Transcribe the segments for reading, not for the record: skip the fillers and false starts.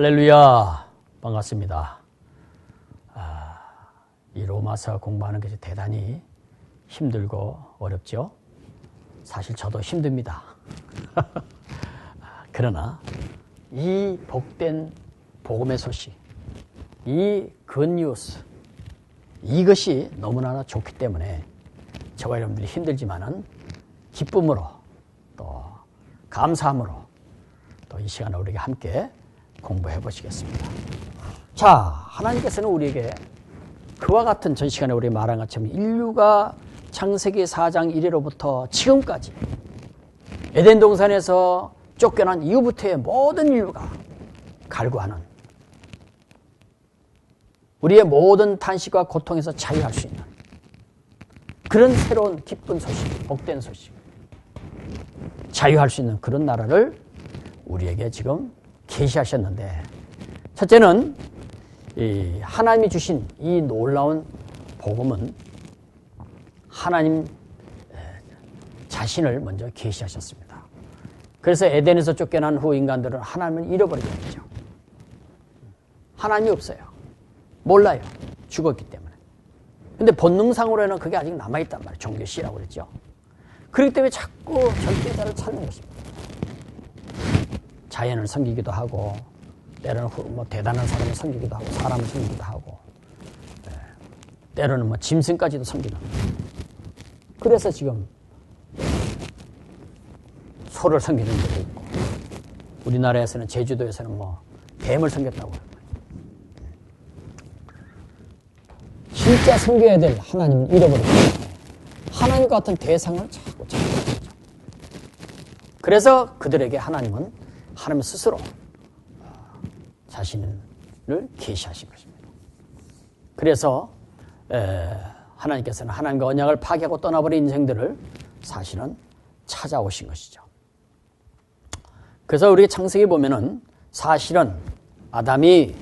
할렐루야, 반갑습니다. 이 로마서 공부하는 것이 대단히 힘들고 어렵죠. 사실 저도 힘듭니다. 그러나 이 복된 복음의 소식, 이 굿뉴스, 이것이 너무나 좋기 때문에 저와 여러분들이 힘들지만은 기쁨으로 또 감사함으로 또 이 시간에 우리에게 함께 공부해 보시겠습니다. 자, 하나님께서는 우리에게 그와 같은 전 시간에 우리 말한 것처럼 인류가 창세기 4장 1회로부터 지금까지 에덴 동산에서 쫓겨난 이후부터의 모든 인류가 갈구하는 우리의 모든 탄식과 고통에서 자유할 수 있는 그런 새로운 기쁜 소식, 복된 소식, 자유할 수 있는 그런 나라를 우리에게 지금 계시하셨는데, 첫째는 이 하나님이 주신 이 놀라운 복음은 하나님 자신을 먼저 계시하셨습니다. 그래서 에덴에서 쫓겨난 후 인간들은 하나님을 잃어버리게 됐죠. 하나님이 없어요. 몰라요. 죽었기 때문에. 근데 본능상으로는 그게 아직 남아있단 말이에요. 종교시라고 그랬죠. 그렇기 때문에 자꾸 절대자를 찾는 것입니다. 자연을 섬기기도 하고, 때로는 뭐 대단한 사람을 섬기기도 하고, 사람을 섬기기도 하고, 때로는 뭐 짐승까지도 섬기는. 그래서 지금 소를 섬기는 데도 있고, 우리나라에서는 제주도에서는 뭐 뱀을 섬겼다고 해요. 진짜 섬겨야 될 하나님을 잃어버리고 하나님과 같은 대상을 자꾸 찾는 거죠. 그래서 그들에게 하나님은 하나님 스스로 자신을 계시하신 것입니다. 그래서 하나님께서는 하나님과 언약을 파괴하고 떠나버린 인생들을 사실은 찾아오신 것이죠. 그래서 우리 창세기 보면은 사실은 아담이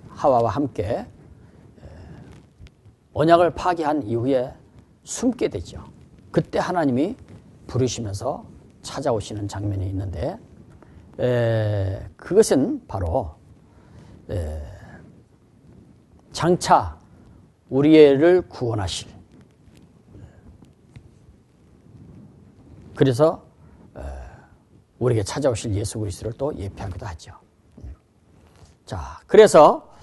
하와와 함께 언약을 파괴한 이후에 숨게 되죠. 그때 하나님이 부르시면서 찾아오시는 장면이 있는데, 그것은 바로 장차 우리를 구원하실, 그래서 우리에게 찾아오실 예수 그리스도를 또 예표하기도 하죠. 자, 그래서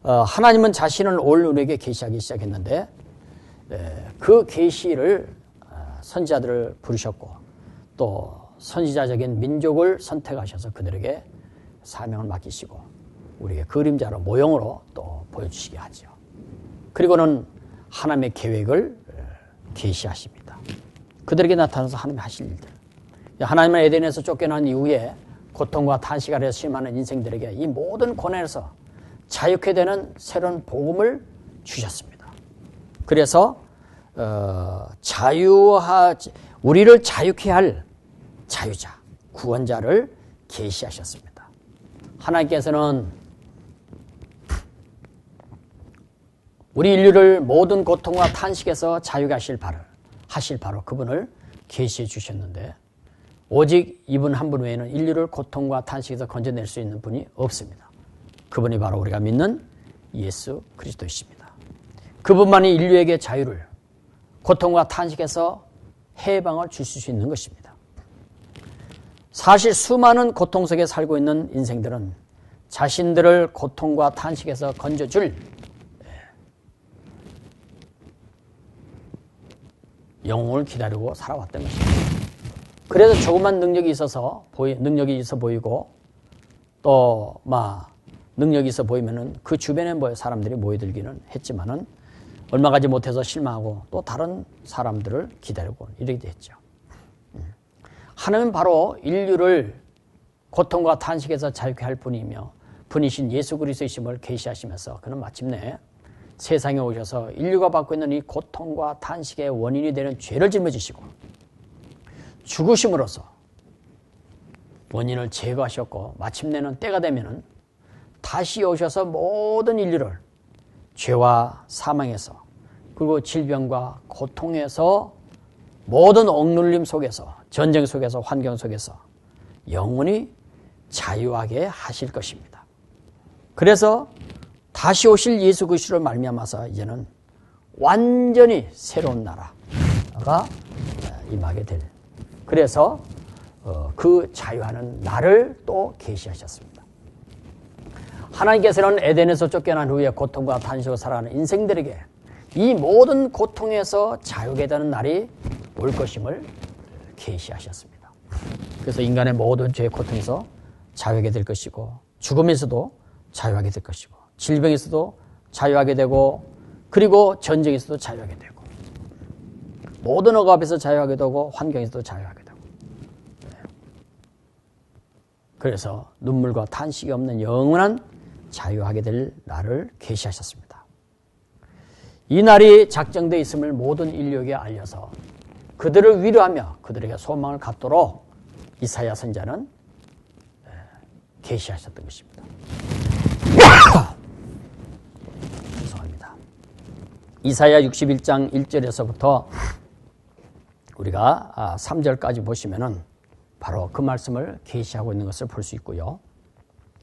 하나님은 자신을 올 우리에게 계시하기 시작했는데, 그 계시를 선지자들을 부르셨고 또 선지자적인 민족을 선택하셔서 그들에게 사명을 맡기시고 우리에게 그림자로 모형으로 또 보여주시게 하죠. 그리고는 하나님의 계획을 계시하십니다. 그들에게 나타나서 하나님이 하실 일들. 하나님은 에덴에서 쫓겨난 이후에 고통과 탄식 아래서 심하는 인생들에게 이 모든 고난에서 자유케 되는 새로운 복음을 주셨습니다. 그래서 우리를 자유케 할 자유자, 구원자를 계시하셨습니다. 하나님께서는 우리 인류를 모든 고통과 탄식에서 자유케 하실 바로 그분을 계시해 주셨는데, 오직 이분 한 분 외에는 인류를 고통과 탄식에서 건져낼 수 있는 분이 없습니다. 그분이 바로 우리가 믿는 예수 그리스도이십니다. 그분만이 인류에게 자유를, 고통과 탄식에서 해방을 주실 수 있는 것입니다. 사실 수많은 고통 속에 살고 있는 인생들은 자신들을 고통과 탄식에서 건져줄 영웅을 기다리고 살아왔던 것입니다. 그래서 조그만 능력이 있어 보이고 또 능력이 있어 보이면은 그 주변에 사람들이 모여들기는 했지만은 얼마 가지 못해서 실망하고 또 다른 사람들을 기다리고 이러기도 했죠. 하나님은 바로 인류를 고통과 탄식에서 자유케 할 분이며 분이신 예수 그리스도이심을 계시하시면서 그는 마침내 세상에 오셔서 인류가 받고 있는 이 고통과 탄식의 원인이 되는 죄를 짊어지시고 죽으심으로써 원인을 제거하셨고, 마침내는 때가 되면은 다시 오셔서 모든 인류를 죄와 사망에서, 그리고 질병과 고통에서, 모든 억눌림 속에서, 전쟁 속에서, 환경 속에서 영원히 자유하게 하실 것입니다. 그래서 다시 오실 예수 그리스도로 말미암아서 이제는 완전히 새로운 나라가 임하게 될, 그래서 그 자유하는 날을 또 계시하셨습니다. 하나님께서는 에덴에서 쫓겨난 후에 고통과 탄식으로 살아가는 인생들에게 이 모든 고통에서 자유하게 되는 날이 올 것임을 계시하셨습니다. 그래서 인간의 모든 죄의 고통에서 자유하게 될 것이고, 죽음에서도 자유하게 될 것이고, 질병에서도 자유하게 되고, 그리고 전쟁에서도 자유하게 되고, 모든 억압에서 자유하게 되고, 환경에서도 자유하게 되고. 그래서 눈물과 탄식이 없는 영원한 자유하게 될 날을 계시하셨습니다. 이 날이 작정되어 있음을 모든 인류에게 알려서 그들을 위로하며 그들에게 소망을 갖도록 이사야 선지자는 계시하셨던 것입니다. 죄송합니다. 이사야 61장 1절에서부터 우리가 3절까지 보시면은 바로 그 말씀을 계시하고 있는 것을 볼 수 있고요.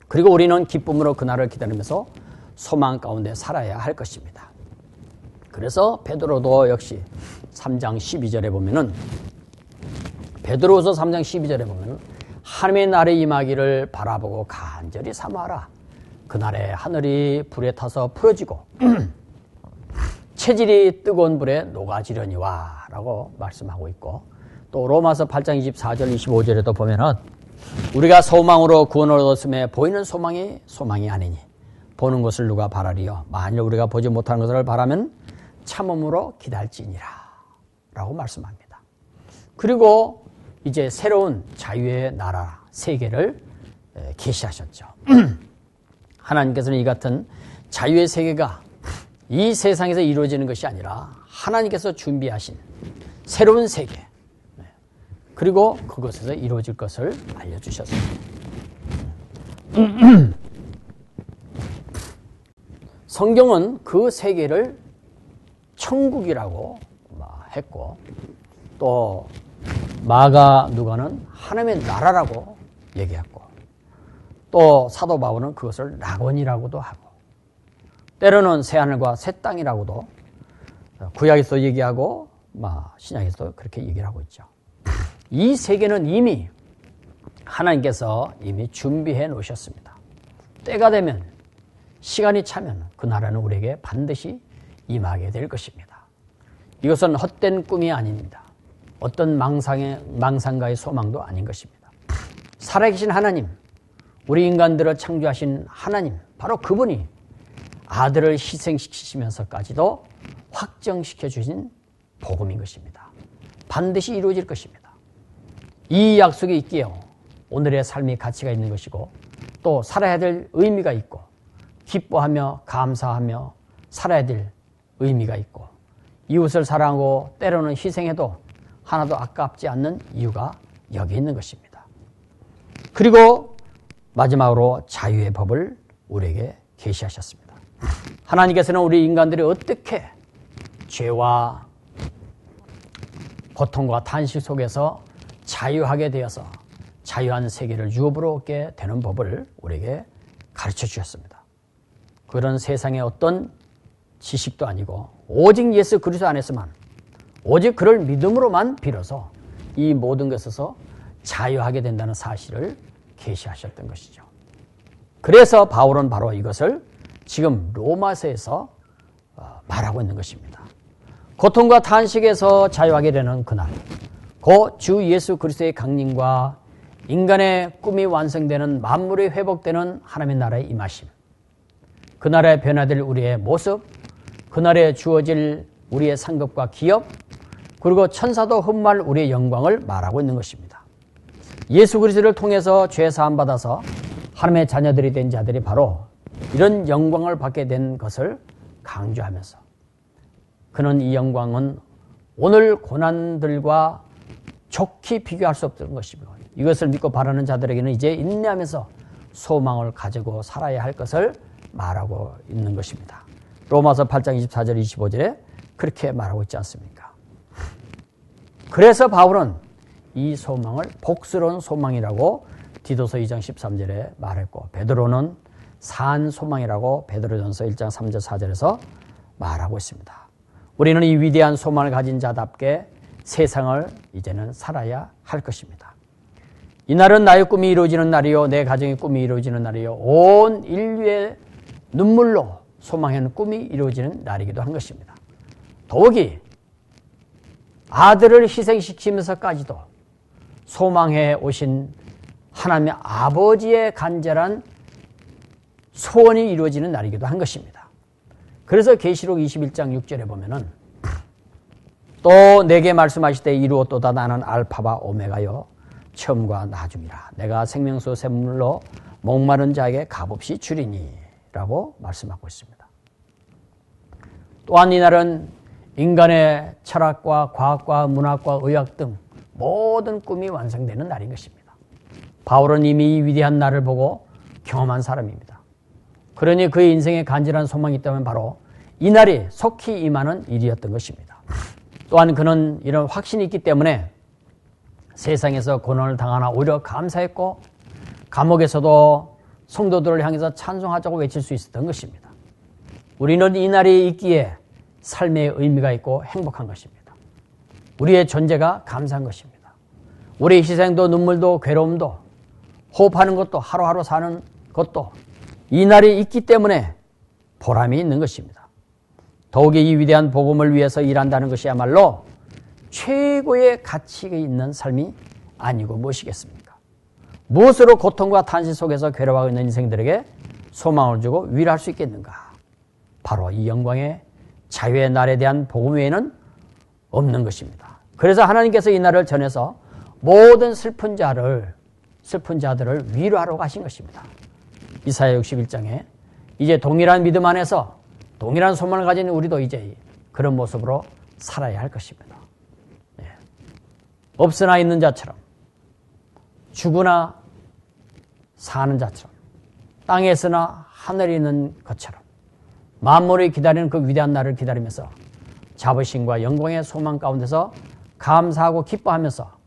그리고 우리는 기쁨으로 그날을 기다리면서 소망 가운데 살아야 할 것입니다. 그래서 베드로도 역시 3장 12절에 보면은, 베드로후서 3장 12절에 보면은 하나님의 날이 임하기를 바라보고 간절히 사모하라. 그날에 하늘이 불에 타서 풀어지고 체질이 뜨거운 불에 녹아지려니와 라고 말씀하고 있고, 또 로마서 8장 24절 25절에도 보면은 우리가 소망으로 구원을 얻었음에 보이는 소망이 소망이 아니니 보는 것을 누가 바라리요. 만일 우리가 보지 못하는 것을 바라면 참음으로 기다릴지니라 라고 말씀합니다. 그리고 이제 새로운 자유의 나라 세계를 계시하셨죠. 하나님께서는 이 같은 자유의 세계가 이 세상에서 이루어지는 것이 아니라 하나님께서 준비하신 새로운 세계, 그리고 그것에서 이루어질 것을 알려주셨습니다. 성경은 그 세계를 천국이라고 했고, 또 마가 누가는 하나님의 나라라고 얘기했고, 또 사도 바울은 그것을 낙원이라고도 하고, 때로는 새하늘과 새 땅이라고도 구약에서 얘기하고 신약에서도 그렇게 얘기를 하고 있죠. 이 세계는 이미 하나님께서 이미 준비해 놓으셨습니다. 때가 되면, 시간이 차면 그 나라는 우리에게 반드시 임하게 될 것입니다. 이것은 헛된 꿈이 아닙니다. 어떤 망상가의 소망도 아닌 것입니다. 살아계신 하나님, 우리 인간들을 창조하신 하나님, 바로 그분이 아들을 희생시키시면서까지도 확정시켜 주신 복음인 것입니다. 반드시 이루어질 것입니다. 이 약속이 있기에 오늘의 삶이 가치가 있는 것이고, 또 살아야 될 의미가 있고, 기뻐하며 감사하며 살아야 될 의미가 있고, 이웃을 사랑하고 때로는 희생해도 하나도 아깝지 않는 이유가 여기 있는 것입니다. 그리고 마지막으로 자유의 법을 우리에게 계시하셨습니다. 하나님께서는 우리 인간들이 어떻게 죄와 고통과 탄식 속에서 자유하게 되어서 자유한 세계를 유업으로 얻게 되는 법을 우리에게 가르쳐 주셨습니다. 그런 세상의 어떤 지식도 아니고 오직 예수 그리스도 안에서만, 오직 그를 믿음으로만 비로소 이 모든 것에서 자유하게 된다는 사실을 계시하셨던 것이죠. 그래서 바울은 바로 이것을 지금 로마서에서 말하고 있는 것입니다. 고통과 탄식에서 자유하게 되는 그날, 곧 주 예수 그리스도의 강림과 인간의 꿈이 완성되는, 만물이 회복되는 하나님의 나라의 임하심, 그날에 변화될 우리의 모습, 그날에 주어질 우리의 상급과 기업, 그리고 천사도 흠모할 우리의 영광을 말하고 있는 것입니다. 예수 그리스도를 통해서 죄 사함 받아서 하나님의 자녀들이 된 자들이 바로 이런 영광을 받게 된 것을 강조하면서, 그는 이 영광은 오늘 고난들과 좋게 비교할 수 없는 것이며, 이것을 믿고 바라는 자들에게는 이제 인내하면서 소망을 가지고 살아야 할 것을 말하고 있는 것입니다. 로마서 8장 24절 25절에 그렇게 말하고 있지 않습니까? 그래서 바울은 이 소망을 복스러운 소망이라고 디도서 2장 13절에 말했고, 베드로는 산 소망이라고 베드로전서 1장 3절 4절에서 말하고 있습니다. 우리는 이 위대한 소망을 가진 자답게 세상을 이제는 살아야 할 것입니다. 이날은 나의 꿈이 이루어지는 날이요, 내 가정의 꿈이 이루어지는 날이요, 온 인류의 눈물로 소망하는 꿈이 이루어지는 날이기도 한 것입니다. 더욱이 아들을 희생시키면서까지도 소망해 오신 하나님의 아버지의 간절한 소원이 이루어지는 날이기도 한 것입니다. 그래서 계시록 21장 6절에 보면은 또 내게 말씀하시되 이루었도다. 나는 알파바 오메가요 처음과 나중이라. 내가 생명수 샘물로 목마른 자에게 값없이 주리니 라고 말씀하고 있습니다. 또한 이날은 인간의 철학과 과학과 문학과 의학 등 모든 꿈이 완성되는 날인 것입니다. 바울은 이미 이 위대한 날을 보고 경험한 사람입니다. 그러니 그의 인생에 간절한 소망이 있다면 바로 이 날이 속히 임하는 일이었던 것입니다. 또한 그는 이런 확신이 있기 때문에 세상에서 고난을 당하나 오히려 감사했고, 감옥에서도 성도들을 향해서 찬송하자고 외칠 수 있었던 것입니다. 우리는 이 날이 있기에 삶의 의미가 있고 행복한 것입니다. 우리의 존재가 감사한 것입니다. 우리의 희생도 눈물도 괴로움도 호흡하는 것도 하루하루 사는 것도 이 날이 있기 때문에 보람이 있는 것입니다. 더욱이 이 위대한 복음을 위해서 일한다는 것이야말로 최고의 가치가 있는 삶이 아니고 무엇이겠습니까? 무엇으로 고통과 탄식 속에서 괴로워하고 있는 인생들에게 소망을 주고 위로할 수 있겠는가? 바로 이 영광의 자유의 날에 대한 복음 외에는 없는 것입니다. 그래서 하나님께서 이 날을 전해서 모든 슬픈 자들을 위로하러 가신 것입니다. 이사야 61장에 이제 동일한 믿음 안에서 동일한 소망을 가진 우리도 이제 그런 모습으로 살아야 할 것입니다. 없으나 있는 자처럼, 죽으나 사는 자처럼, 땅에 있으나 하늘에 있는 것처럼 만물이 기다리는 그 위대한 날을 기다리면서 자부심과 영광의 소망 가운데서 감사하고 기뻐하면서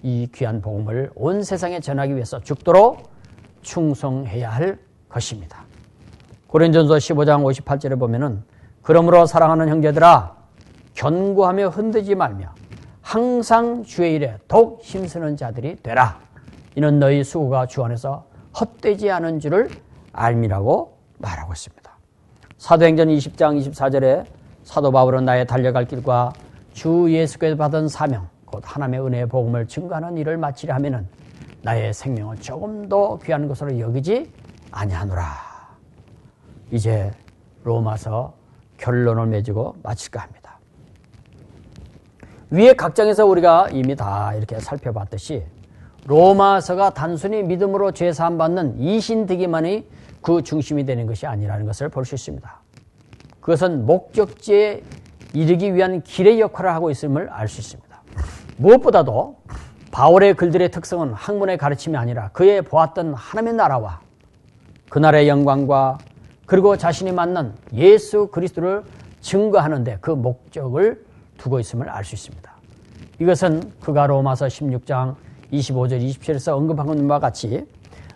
이 귀한 복음을 온 세상에 전하기 위해서 죽도록 충성해야 할 것입니다. 고린전서 15장 58절에 보면은 그러므로 사랑하는 형제들아 견고하며 흔들지 말며 항상 주의 일에 더욱 힘쓰는 자들이 되라. 이는 너희 수고가 주 안에서 헛되지 않은 줄을 알미라고 말하고 있습니다. 사도행전 20장 24절에 사도 바울은 나의 달려갈 길과 주 예수께서 받은 사명 곧 하나님의 은혜의 복음을 증거하는 일을 마치려 하면은 나의 생명을 조금 더 귀한 것으로 여기지 아니하노라. 이제 로마서 결론을 맺고 마칠까 합니다. 위에 각 장에서 우리가 이미 다 이렇게 살펴봤듯이 로마서가 단순히 믿음으로 죄사함 받는 이신득이만이 그 중심이 되는 것이 아니라는 것을 볼 수 있습니다. 그것은 목적지에 이르기 위한 길의 역할을 하고 있음을 알 수 있습니다. 무엇보다도 바울의 글들의 특성은 학문의 가르침이 아니라 그의 보았던 하나님의 나라와 그 나라의 영광과 그리고 자신이 만난 예수 그리스도를 증거하는 데 그 목적을 두고 있음을 알 수 있습니다. 이것은 그가 로마서 16장 25절 27절에서 언급한 바와 같이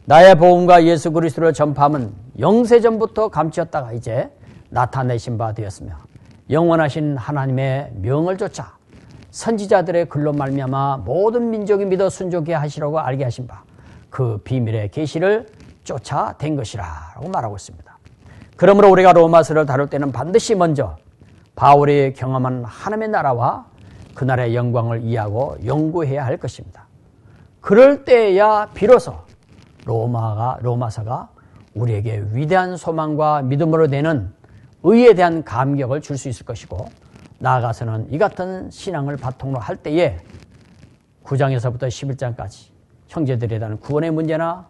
나의 복음과 예수 그리스도를 전파함은 영세전부터 감추었다가 이제 나타내신 바 되었으며 영원하신 하나님의 명을 쫓아 선지자들의 글로 말미암아 모든 민족이 믿어 순종케 하시려고 알게 하신 바 그 비밀의 계시를 쫓아댄 것이라 라고 말하고 있습니다. 그러므로 우리가 로마서를 다룰 때는 반드시 먼저 바울이 경험한 하나님의 나라와 그 나라의 영광을 이해하고 연구해야 할 것입니다. 그럴 때야 비로소 로마서가 우리에게 위대한 소망과 믿음으로 되는 의에 대한 감격을 줄 수 있을 것이고 나아가서는 이 같은 신앙을 바탕으로 할 때에 9장에서부터 11장까지 형제들에 대한 구원의 문제나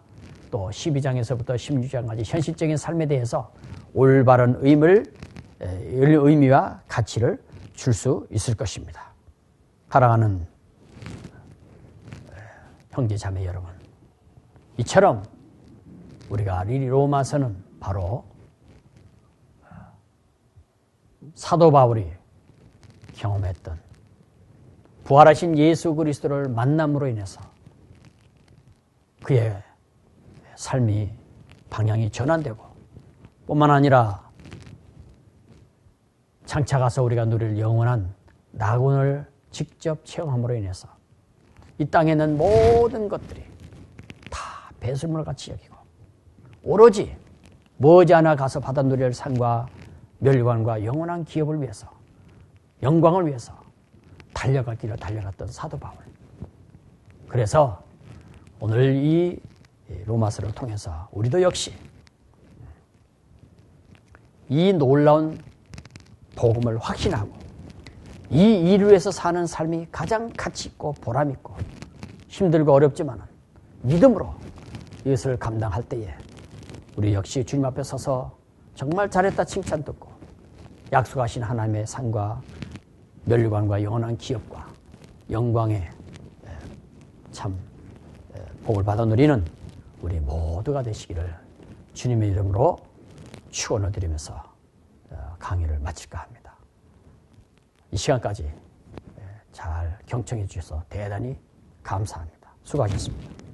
또 12장에서부터 16장까지 현실적인 삶에 대해서 올바른 의미와 가치를 줄 수 있을 것입니다. 사랑하는 형제 자매 여러분, 이처럼 우리가 이 로마서는 바로 사도 바울이 경험했던 부활하신 예수 그리스도를 만남으로 인해서 그의 삶이 방향이 전환되고 뿐만 아니라 장차 가서 우리가 누릴 영원한 낙원을 직접 체험함으로 인해서 이 땅에 있는 모든 것들이 다 배설물같이 여기고 오로지 머지않아 가서 받아 누릴 상과 멸관과 영원한 기업을 위해서 영광을 위해서 달려갈 길을 달려갔던 사도 바울. 그래서 오늘 이 로마서를 통해서 우리도 역시 이 놀라운 복음을 확신하고 이 일을 위해서 사는 삶이 가장 가치 있고 보람 있고 힘들고 어렵지만 믿음으로 이것을 감당할 때에 우리 역시 주님 앞에 서서 정말 잘했다 칭찬 듣고 약속하신 하나님의 상과 멸관과 영원한 기업과 영광의 참 복을 받아 누리는 우리 모두가 되시기를 주님의 이름으로 축원을 드리면서 강의를 마칠까 합니다. 이 시간까지 잘 경청해 주셔서 대단히 감사합니다. 수고하셨습니다.